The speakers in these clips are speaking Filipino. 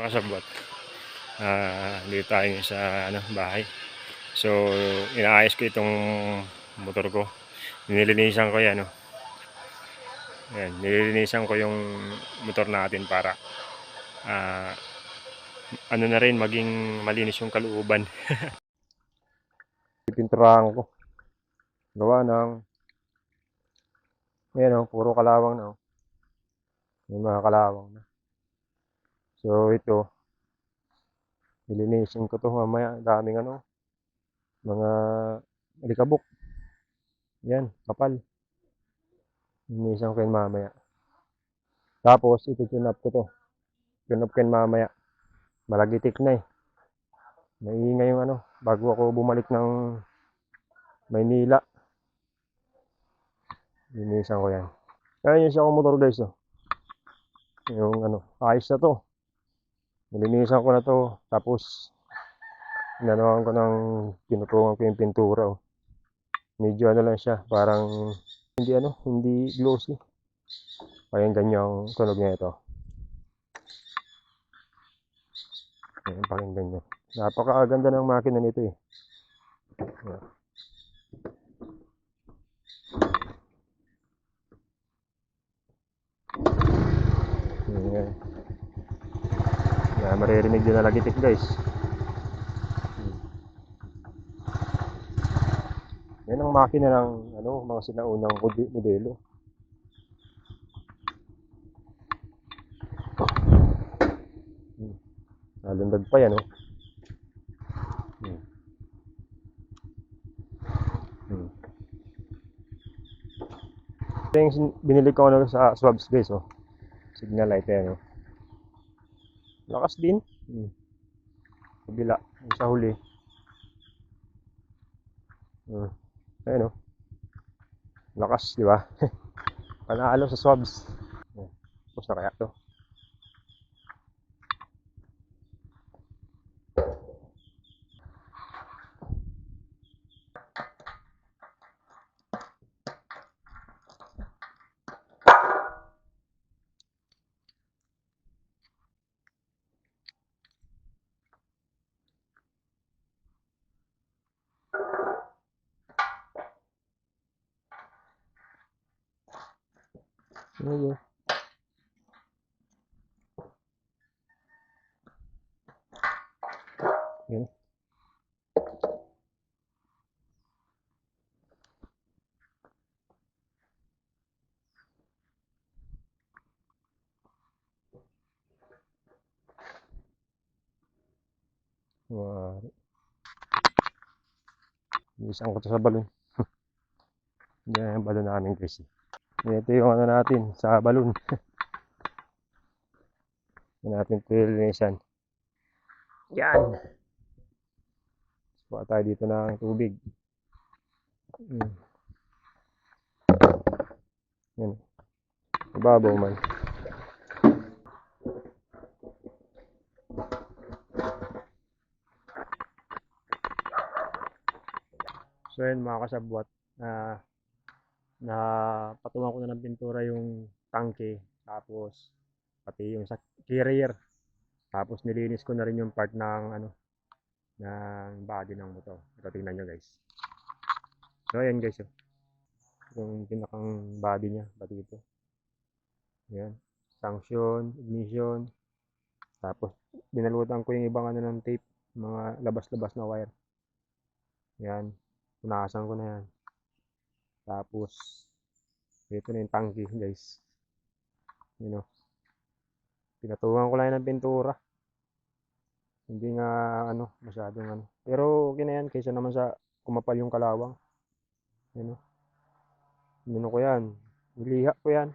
Kasabwat. Dito tayo sa bahay. So, inaayos ko itong motor ko. Nililinisan ko yan. Ayan, nililinisan ko yung motor natin para ano na rin, maging malinis yung kalooban. Pipinturahan ko. Gawa ng ayan, puro kalawang na. May mga kalawang na. So, ito nilinisin ko to mamaya. Daming mga alikabok. Yan, kapal. Nilinisan ko yun mamaya. Tapos, ito tune up ko to. Tune up ko yun mamaya. Malagitik na eh. Naingay yung bago ako bumalik ng Maynila. Linisan ko yan. Ayan yung isa kong motor guys. Yung ayos na to. Nilinisan ko na to. Tapos, inanoan ko ng pinutungan ko yung pintura. Medyo lang siya. Parang hindi glossy. Kaya ganyang tunog niya ito. Ayan, pakinggan nyo. Napakaganda ng makina nito eh. Ayan. Ayan. Ayan, maririnig yun na lagitik guys. Yan ang makina ng mga sinaunang modelo. Nalundag pa yan Ito yung binili ko sa Swabs guys Signal light yan Lakas din. Kabila, sa huli. Ayan Lakas, di ba? Panalo sa Swabs. Tapos na kaya to. Ayan. Ayan. Isang ko to sa balon. Yan yung balon namin guys. Ito yung natin sa balon. Yan natin linisan. Yan. Buka tayo dito ng tubig. Yan. Ibabaw man. So yun mga kasabwat, na patungan ko na ng pintura yung tangke, tapos pati yung sa carrier, tapos nilinis ko na rin yung part ng ng body ng motor. Ito tingnan nyo guys. So ayan guys yung pinakang body nya, pati ito. Ayan, sanction, ignition, tapos dinalutan ko yung ibang ng tape, mga labas-labas na wire. Yan, punasan ko na yan. Tapos ito na yung tangke guys. Pinatukan ko lang ng pintura. Hindi nga masyadong pero okay na yan kaysa naman sa kumapal yung kalawang. Ko yan, niliha ko yan.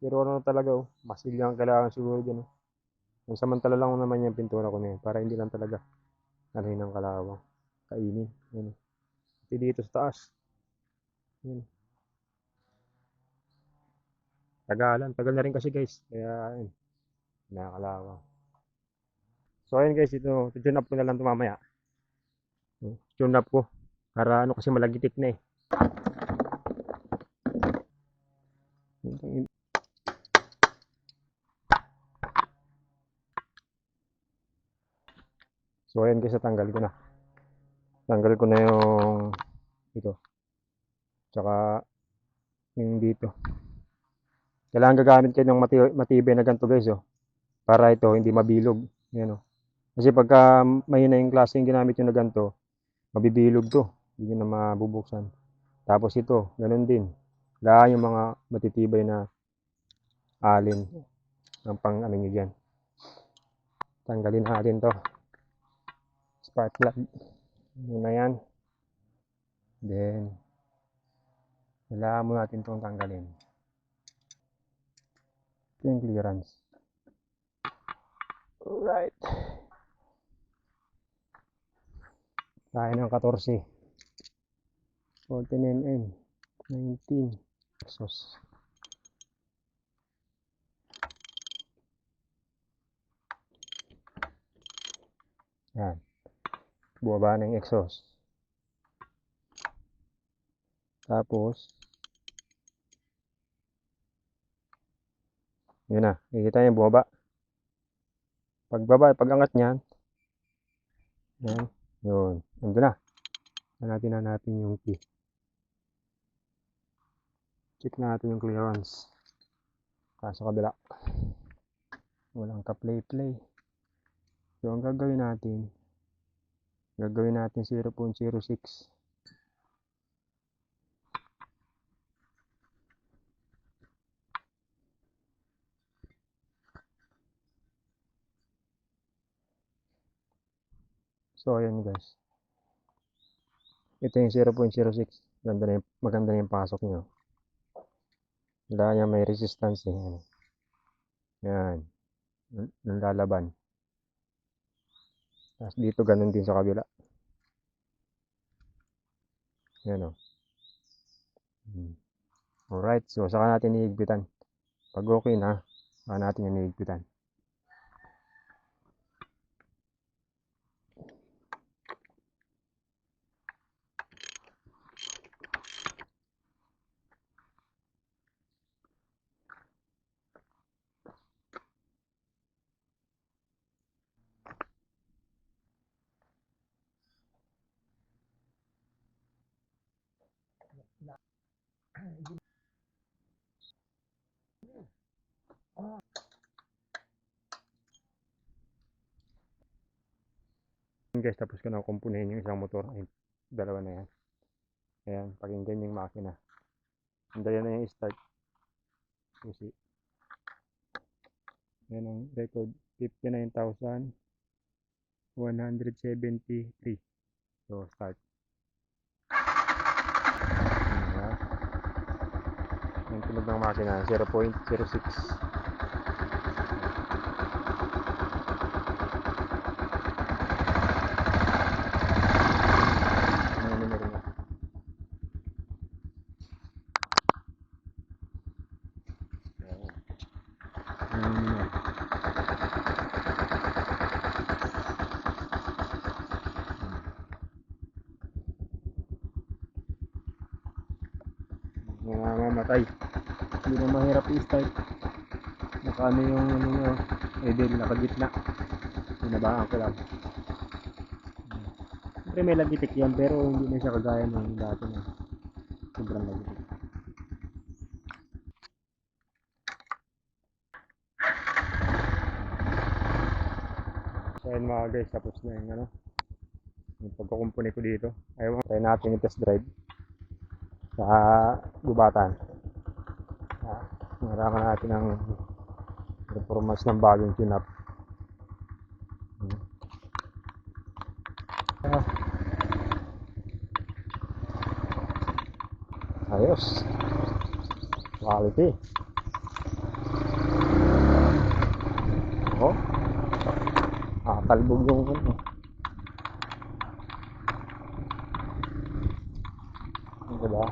Pero talaga masilyang kailangan siguro dyan samantala lang naman yung pintura ko na yan para hindi lang talaga nalhin ng kalawang kainin. Pati dito sa taas. Tagal na rin kasi guys, kaya nakakalawang. So ayun guys, ito tune up ko na lang ito mamaya. Tune up ko para kasi malagitik na eh. So ayan guys, tanggal ko na. Tanggal ko na yung ito. Tsaka yung dito. Kailangan gagamit kayo ng matibay na ganito guys, oh. Para ito hindi mabilog. Yan, oh. Kasi pagka mahina yung klase yung ginamit nyo na ganito, mabibilog to. Hindi nyo na mabubuksan. Tapos ito, ganun din. Kailangan yung mga matitibay na alin ng pang ano nyo dyan. Tanggalin natin to. Spark plug. Muna yan. Then, kailangan mo natin itong tanggalin. Ito yung clearance. Alright. Tayo ng 14. 14mm. 19. Exhaust. Yan. Bumaba na yung exhaust. Tapos, yun na. Nakikita niyo bumaba. Pag-angat niyan, yan. Yun. Ando na. Hanapin yung key. Check natin yung clearance. Sa kabila. Walang ka-play-play. So, ang gagawin natin 0.06. So, ayan guys. Ito yung 0.06. Maganda na yung pasok nyo. Wala niya may resistance eh. Yan. Nalalaban. Tapos dito ganun din sa kabila. Yan o. Alright. So, saka natin iigpitan. Pag okay na, saka natin yung iigpitan. Guys, tapos ko na kumpunin yung isang motor. Ay, dalawa na yan. Ayan, pakinggan yung makina. Andyan na yung start. Kasi, yan ang record. 59,173. So, start. Yung tunog ng makina, 0.06. Mamamatay. Hindi na mahirap i-start. Nakaano yung ano nyo, idle, nakagitna. Pinabaan ko lang. Siyempre may lagitik yan, pero hindi na siya kagaya ng dati na sobrang lagitik. So ayun mga guys, tapos na yung ano, yung pagkukumpuni ko dito. Ayaw, try natin yung test drive sa gubatan. Naraman natin ang performance ng bagong tune-up. Ayos. Quality. Oh. Kalbog yung ano. Diba?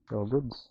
So, goods.